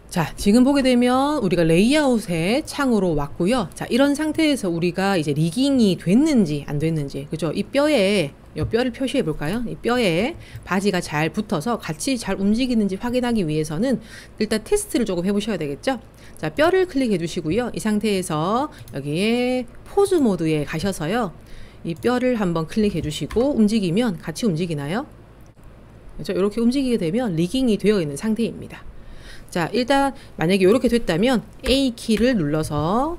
자, 지금 보게 되면 우리가 레이아웃의 창으로 왔고요. 자, 이런 상태에서 우리가 이제 리깅이 됐는지 안 됐는지, 그죠? 이 뼈를 표시해 볼까요? 이 뼈에 바지가 잘 붙어서 같이 잘 움직이는지 확인하기 위해서는 일단 테스트를 조금 해보셔야 되겠죠? 자, 뼈를 클릭해 주시고요. 이 상태에서 여기에 포즈 모드에 가셔서요. 이 뼈를 한번 클릭해 주시고 움직이면 같이 움직이나요? 그렇죠? 이렇게 움직이게 되면 리깅이 되어 있는 상태입니다. 자, 일단 만약에 이렇게 됐다면 A키를 눌러서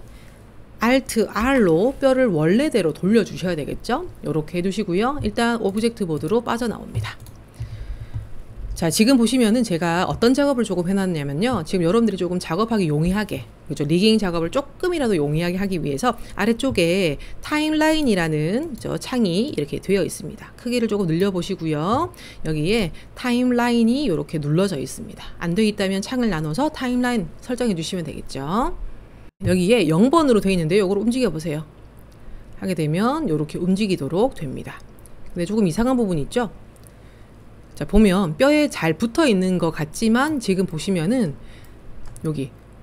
Alt R로 뼈를 원래대로 돌려주셔야 되겠죠? 이렇게 해두시고요. 일단 오브젝트 모드로 빠져나옵니다. 자, 지금 보시면은 제가 어떤 작업을 조금 해놨냐면요. 지금 여러분들이 조금 작업하기 용이하게, 그죠? 리깅 작업을 조금이라도 용이하게 하기 위해서 아래쪽에 타임라인이라는 저 창이 이렇게 되어 있습니다. 크기를 조금 늘려보시고요. 여기에 타임라인이 이렇게 눌러져 있습니다. 안 되어 있다면 창을 나눠서 타임라인 설정해 주시면 되겠죠. 여기에 0번으로 되어 있는데 이걸 움직여 보세요. 하게 되면 이렇게 움직이도록 됩니다. 근데 조금 이상한 부분이 있죠? 자, 보면 뼈에 잘 붙어 있는 것 같지만 지금 보시면은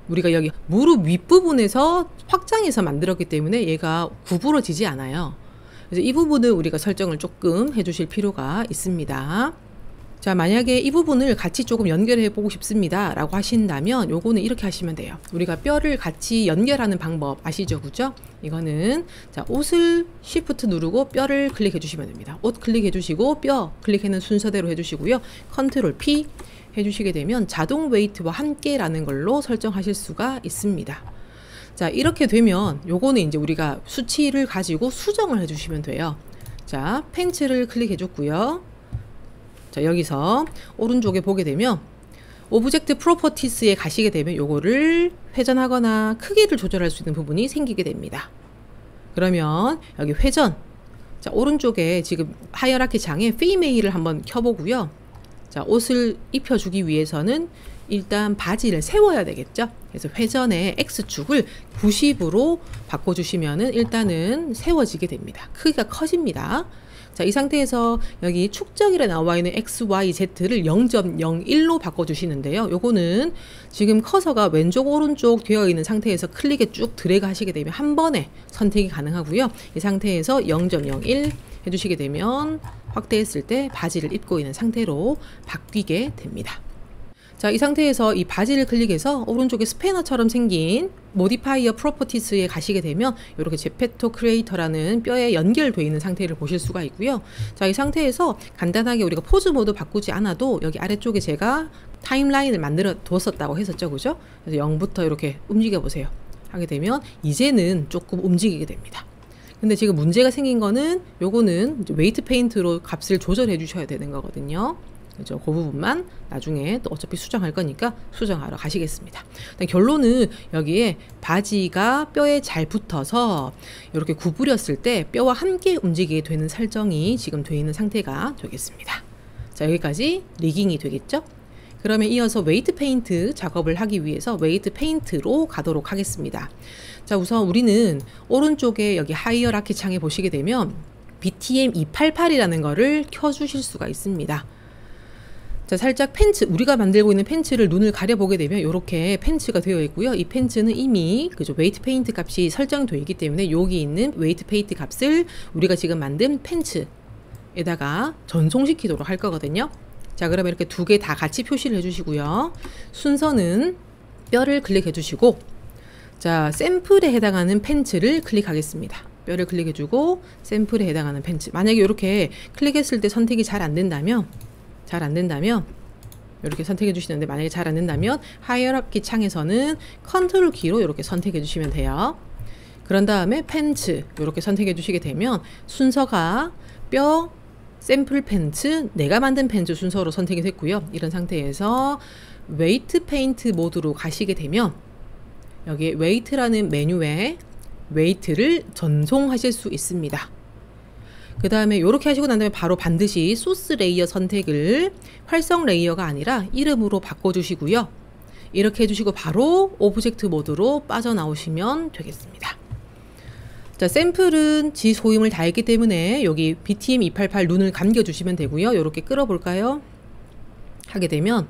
우리가 여기 무릎 윗부분에서 확장해서 만들었기 때문에 얘가 구부러지지 않아요. 그래서 이 부분을 우리가 설정을 조금 해주실 필요가 있습니다. 자, 만약에 이 부분을 같이 조금 연결해 보고 싶습니다 라고 하신다면 요거는 이렇게 하시면 돼요. 우리가 뼈를 같이 연결하는 방법 아시죠? 그죠? 이거는 자, 옷을 Shift 누르고 뼈를 클릭해 주시면 됩니다. 옷 클릭해 주시고 뼈 클릭하는 순서대로 해 주시고요. Ctrl P 해 주시게 되면 자동 웨이트와 함께 라는 걸로 설정하실 수가 있습니다. 자, 이렇게 되면 요거는 이제 우리가 수치를 가지고 수정을 해 주시면 돼요. 자, 펜츠를 클릭해 줬고요. 자, 여기서 오른쪽에 보게 되면 오브젝트 프로퍼티스에 가시게 되면 요거를 회전하거나 크기를 조절할 수 있는 부분이 생기게 됩니다. 그러면 여기 회전, 자, 오른쪽에 지금 하이어라키 창에 피메일을 한번 켜보고요. 자, 옷을 입혀주기 위해서는 일단 바지를 세워야 되겠죠. 그래서 회전의 X축을 90으로 바꿔주시면은 일단은 세워지게 됩니다. 크기가 커집니다. 자, 이 상태에서 여기 축적일에 나와 있는 X, Y, Z를 0.01로 바꿔주시는데요. 요거는 지금 커서가 왼쪽, 오른쪽 되어 있는 상태에서 클릭에 쭉 드래그 하시게 되면 한 번에 선택이 가능하고요. 이 상태에서 0.01 해주시게 되면 확대했을 때 바지를 입고 있는 상태로 바뀌게 됩니다. 자, 이 상태에서 이 바지를 클릭해서 오른쪽에 스패너처럼 생긴 모디파이어 프로퍼티스에 가시게 되면 이렇게 제페토 크리에이터라는 뼈에 연결되어 있는 상태를 보실 수가 있고요. 자, 이 상태에서 간단하게 우리가 포즈 모드 바꾸지 않아도 여기 아래쪽에 제가 타임라인을 만들어 두었었다고 했었죠. 그죠? 그래서 0부터 이렇게 움직여 보세요. 하게 되면 이제는 조금 움직이게 됩니다. 근데 지금 문제가 생긴 거는 요거는 웨이트 페인트로 값을 조절해 주셔야 되는 거거든요. 그죠? 그 부분만 나중에 또 어차피 수정할 거니까 수정하러 가시겠습니다. 결론은 여기에 바지가 뼈에 잘 붙어서 이렇게 구부렸을 때 뼈와 함께 움직이게 되는 설정이 지금 되어 있는 상태가 되겠습니다. 자, 여기까지 리깅이 되겠죠? 그러면 이어서 웨이트 페인트 작업을 하기 위해서 웨이트 페인트로 가도록 하겠습니다. 자, 우선 우리는 오른쪽에 여기 하이어라키 창에 보시게 되면 BTM 288이라는 거를 켜주실 수가 있습니다. 자, 살짝 펜츠, 우리가 만들고 있는 펜츠를 눈을 가려보게 되면 이렇게 펜츠가 되어 있고요. 이 펜츠는 이미 그죠, 웨이트 페인트 값이 설정되어 있기 때문에 여기 있는 웨이트 페인트 값을 우리가 지금 만든 펜츠에다가 전송시키도록 할 거거든요. 자, 그러면 이렇게 두 개 다 같이 표시를 해주시고요. 순서는 뼈를 클릭해 주시고, 자, 샘플에 해당하는 펜츠를 클릭하겠습니다. 뼈를 클릭해주고 샘플에 해당하는 펜츠. 만약에 이렇게 클릭했을 때 선택이 잘 안 된다면 이렇게 선택해 주시는데, 만약에 잘 안 된다면 하이어라키 창에서는 컨트롤 키로 이렇게 선택해 주시면 돼요. 그런 다음에 펜츠 이렇게 선택해 주시게 되면 순서가 뼈, 샘플 펜츠, 내가 만든 펜츠 순서로 선택이 됐고요. 이런 상태에서 웨이트 페인트 모드로 가시게 되면 여기 웨이트라는 메뉴에 웨이트를 전송하실 수 있습니다. 그 다음에 이렇게 하시고 난 다음에 바로 반드시 소스 레이어 선택을 활성 레이어가 아니라 이름으로 바꿔주시고요. 이렇게 해주시고 바로 오브젝트 모드로 빠져나오시면 되겠습니다. 자, 샘플은 지 소임을 다 했기 때문에 여기 BTM 288 눈을 감겨주시면 되고요. 이렇게 끌어볼까요? 하게 되면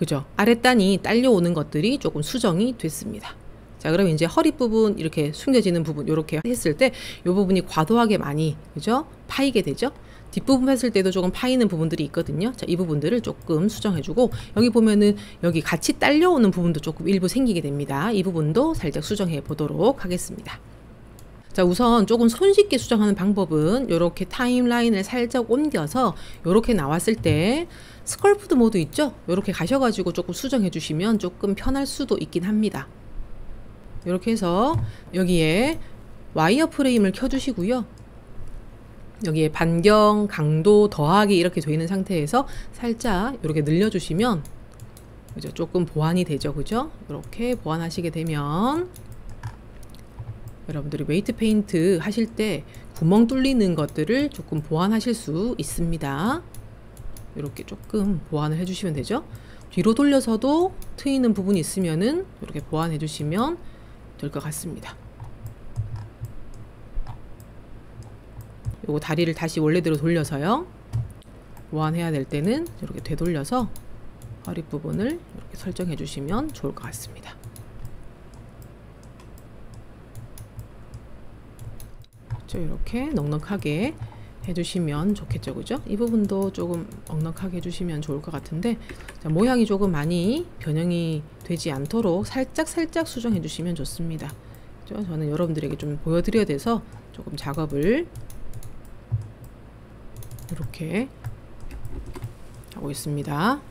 그죠? 아랫단이 딸려오는 것들이 조금 수정이 됐습니다. 자, 그러면 이제 허리 부분 이렇게 숨겨지는 부분 이렇게 했을 때 이 부분이 과도하게 많이 그죠? 파이게 되죠? 뒷부분 했을 때도 조금 파이는 부분들이 있거든요. 자, 이 부분들을 조금 수정해주고 여기 보면은 여기 같이 딸려오는 부분도 조금 일부 생기게 됩니다. 이 부분도 살짝 수정해 보도록 하겠습니다. 자, 우선 조금 손쉽게 수정하는 방법은 이렇게 타임라인을 살짝 옮겨서 이렇게 나왔을 때 스컬프트 모드 있죠? 이렇게 가셔가지고 조금 수정해 주시면 조금 편할 수도 있긴 합니다. 이렇게 해서 여기에 와이어 프레임을 켜주시고요. 여기에 반경, 강도, 더하기 이렇게 되어 있는 상태에서 살짝 이렇게 늘려주시면 그죠? 조금 보완이 되죠. 그죠? 이렇게 보완하시게 되면 여러분들이 웨이트 페인트 하실 때 구멍 뚫리는 것들을 조금 보완하실 수 있습니다. 이렇게 조금 보완을 해주시면 되죠. 뒤로 돌려서도 트이는 부분이 있으면은 이렇게 보완해 주시면 될 것 같습니다. 요거 다리를 다시 원래대로 돌려서요. 보완해야 될 때는 이렇게 되돌려서 허리 부분을 이렇게 설정해 주시면 좋을 것 같습니다. 이렇게 넉넉하게 해주시면 좋겠죠, 그죠? 이 부분도 조금 넉넉하게 해주시면 좋을 것 같은데 자, 모양이 조금 많이 변형이 되지 않도록 살짝 수정해 주시면 좋습니다. 그죠? 저는 여러분들에게 좀 보여드려야 돼서 조금 작업을 이렇게 하고 있습니다.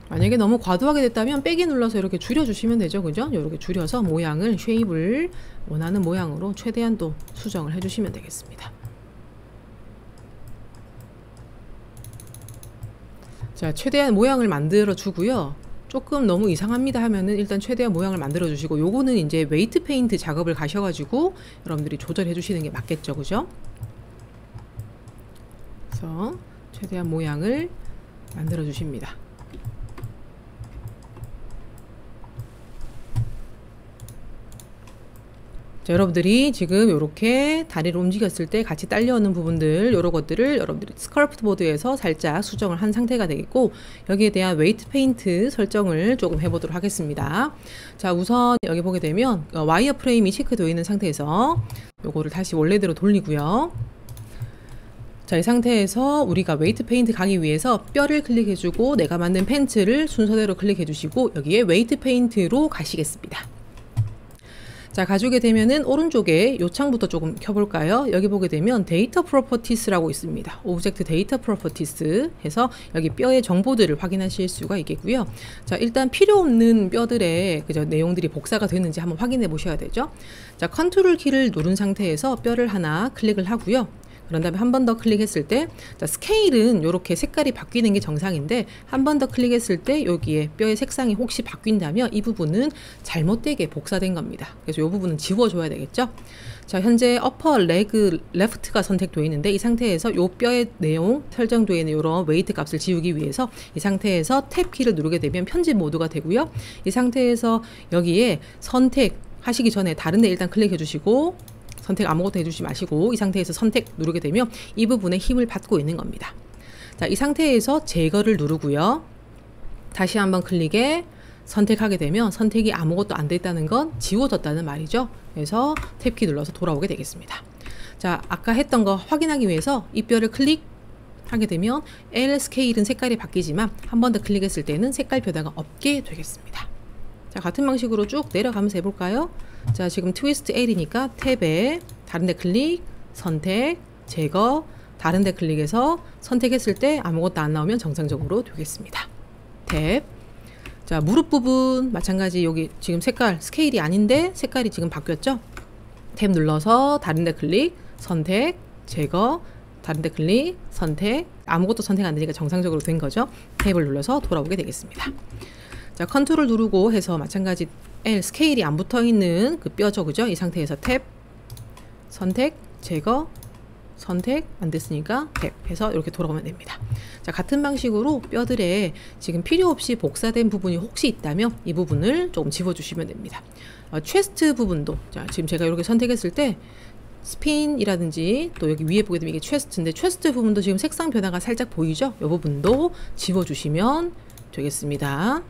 만약에 너무 과도하게 됐다면 빼기 눌러서 이렇게 줄여주시면 되죠. 그죠? 이렇게 줄여서 모양을, 쉐입을 원하는 모양으로 최대한 또 수정을 해주시면 되겠습니다. 자, 최대한 모양을 만들어 주고요. 조금 너무 이상합니다 하면은 일단 최대한 모양을 만들어 주시고 요거는 이제 웨이트 페인트 작업을 가셔가지고 여러분들이 조절해 주시는 게 맞겠죠. 그죠? 그래서 최대한 모양을 만들어 주십니다. 자, 여러분들이 지금 이렇게 다리를 움직였을 때 같이 딸려오는 부분들 이런 것들을 여러분들이 스컬프트 보드에서 살짝 수정을 한 상태가 되겠고 여기에 대한 웨이트 페인트 설정을 조금 해보도록 하겠습니다. 자, 우선 여기 보게 되면 와이어 프레임이 체크되어 있는 상태에서 요거를 다시 원래대로 돌리고요. 자, 이 상태에서 우리가 웨이트 페인트 가기 위해서 뼈를 클릭해주고 내가 만든 펜츠를 순서대로 클릭해주시고 여기에 웨이트 페인트로 가시겠습니다. 자, 가지게 되면은 오른쪽에 요 창부터 조금 켜볼까요? 여기 보게 되면 데이터 프로퍼티스라고 있습니다. 오브젝트 데이터 프로퍼티스 해서 여기 뼈의 정보들을 확인하실 수가 있겠고요. 자, 일단 필요 없는 뼈들의 그저 내용들이 복사가 되는지 한번 확인해 보셔야 되죠. 자, 컨트롤 키를 누른 상태에서 뼈를 하나 클릭을 하고요. 그런 다음에 한 번 더 클릭했을 때 자, 스케일은 이렇게 색깔이 바뀌는 게 정상인데 한 번 더 클릭했을 때 여기에 뼈의 색상이 혹시 바뀐다면 이 부분은 잘못되게 복사된 겁니다. 그래서 이 부분은 지워줘야 되겠죠. 자, 현재 어퍼 레그 레프트가 선택되어 있는데 이 상태에서 이 뼈의 내용 설정되어 있는 이런 웨이트 값을 지우기 위해서 이 상태에서 탭 키를 누르게 되면 편집 모드가 되고요. 이 상태에서 여기에 선택하시기 전에 다른 데 일단 클릭해 주시고 선택 아무것도 해주지 마시고 이 상태에서 선택 누르게 되면 이 부분에 힘을 받고 있는 겁니다. 자, 이 상태에서 제거를 누르고요. 다시 한번 클릭해 선택하게 되면 선택이 아무것도 안 됐다는 건 지워졌다는 말이죠. 그래서 탭키 눌러서 돌아오게 되겠습니다. 자, 아까 했던 거 확인하기 위해서 이 뼈를 클릭하게 되면 L 스케일은 색깔이 바뀌지만 한 번 더 클릭했을 때는 색깔 변화가 없게 되겠습니다. 자, 같은 방식으로 쭉 내려가면서 해볼까요? 자, 지금 트위스트 L이니까 탭에 다른데 클릭, 선택, 제거, 다른데 클릭해서 선택했을 때 아무것도 안 나오면 정상적으로 되겠습니다. 탭. 자, 무릎 부분 마찬가지 여기 지금 색깔 스케일이 아닌데 색깔이 지금 바뀌었죠? 탭 눌러서 다른데 클릭, 선택, 제거, 다른데 클릭, 선택, 아무것도 선택 안 되니까 정상적으로 된 거죠? 탭을 눌러서 돌아오게 되겠습니다. 자, 컨트롤 누르고 해서 마찬가지 L 스케일이 안 붙어 있는 그 뼈죠, 그죠? 이 상태에서 탭, 선택, 제거, 선택 안 됐으니까 탭 해서 이렇게 돌아오면 됩니다. 자, 같은 방식으로 뼈들에 지금 필요 없이 복사된 부분이 혹시 있다면 이 부분을 조금 지워주시면 됩니다. 체스트 부분도 자, 지금 제가 이렇게 선택했을 때 스핀이라든지 또 여기 위에 보게 되면 이게 체스트인데 체스트 부분도 지금 색상 변화가 살짝 보이죠? 이 부분도 지워주시면 되겠습니다.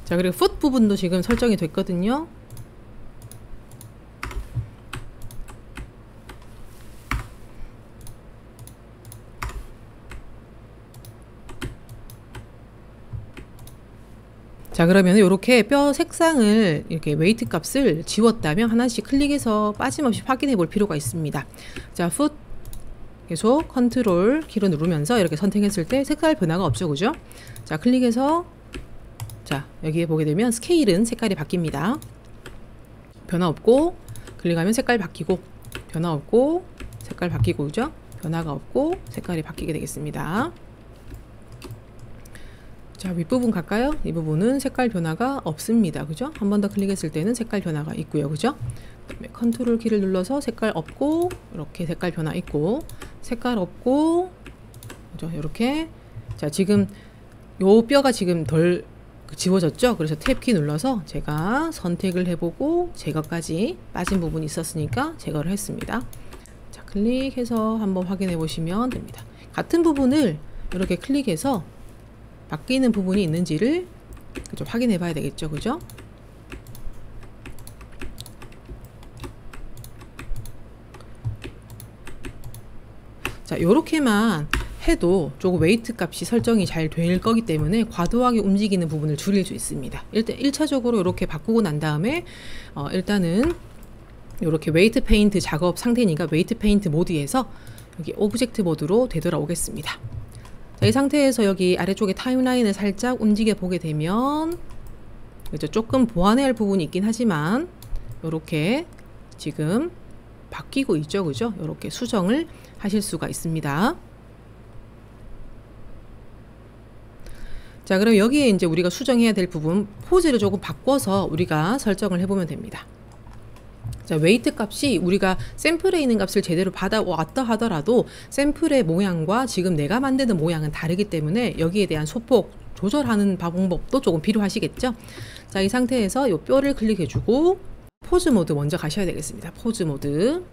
자, 그리고 풋 부분도 지금 설정이 됐거든요. 자, 그러면 이렇게 뼈 색상을 이렇게 웨이트 값을 지웠다면 하나씩 클릭해서 빠짐없이 확인해 볼 필요가 있습니다. 자, 풋 계속 컨트롤 키로 누르면서 이렇게 선택했을 때 색깔 변화가 없죠, 그죠? 자, 클릭해서 자, 여기에 보게 되면 스케일은 색깔이 바뀝니다. 변화 없고, 클릭하면 색깔 바뀌고, 변화 없고, 색깔 바뀌고, 그죠? 변화가 없고, 색깔이 바뀌게 되겠습니다. 자, 윗부분 갈까요? 이 부분은 색깔 변화가 없습니다. 그죠? 한 번 더 클릭했을 때는 색깔 변화가 있고요. 그죠? 그다음에 컨트롤 키를 눌러서 색깔 없고, 이렇게 색깔 변화 있고, 색깔 없고, 그죠? 이렇게. 자, 지금 요 뼈가 지금 덜 지워졌죠? 그래서 탭 키 눌러서 제가 선택을 해보고 제거까지 빠진 부분이 있었으니까 제거를 했습니다. 자, 클릭해서 한번 확인해 보시면 됩니다. 같은 부분을 이렇게 클릭해서 바뀌는 부분이 있는지를 좀 확인해 봐야 되겠죠, 그죠? 자, 요렇게만 해도 조금 웨이트 값이 설정이 잘 될 거기 때문에 과도하게 움직이는 부분을 줄일 수 있습니다. 일단 1차적으로 이렇게 바꾸고 난 다음에 일단은 이렇게 웨이트 페인트 작업 상태니까 웨이트 페인트 모드에서 여기 오브젝트 모드로 되돌아오겠습니다. 자, 이 상태에서 여기 아래쪽에 타임라인을 살짝 움직여 보게 되면 그죠? 조금 보완해야 할 부분이 있긴 하지만 이렇게 지금 바뀌고 있죠, 그죠? 이렇게 수정을 하실 수가 있습니다. 자, 그럼 여기에 이제 우리가 수정해야 될 부분 포즈를 조금 바꿔서 우리가 설정을 해보면 됩니다. 자, 웨이트 값이 우리가 샘플에 있는 값을 제대로 받아왔다 하더라도 샘플의 모양과 지금 내가 만드는 모양은 다르기 때문에 여기에 대한 소폭 조절하는 방법도 조금 필요하시겠죠. 자, 이 상태에서 이 뼈를 클릭해주고 포즈 모드 먼저 가셔야 되겠습니다. 포즈 모드.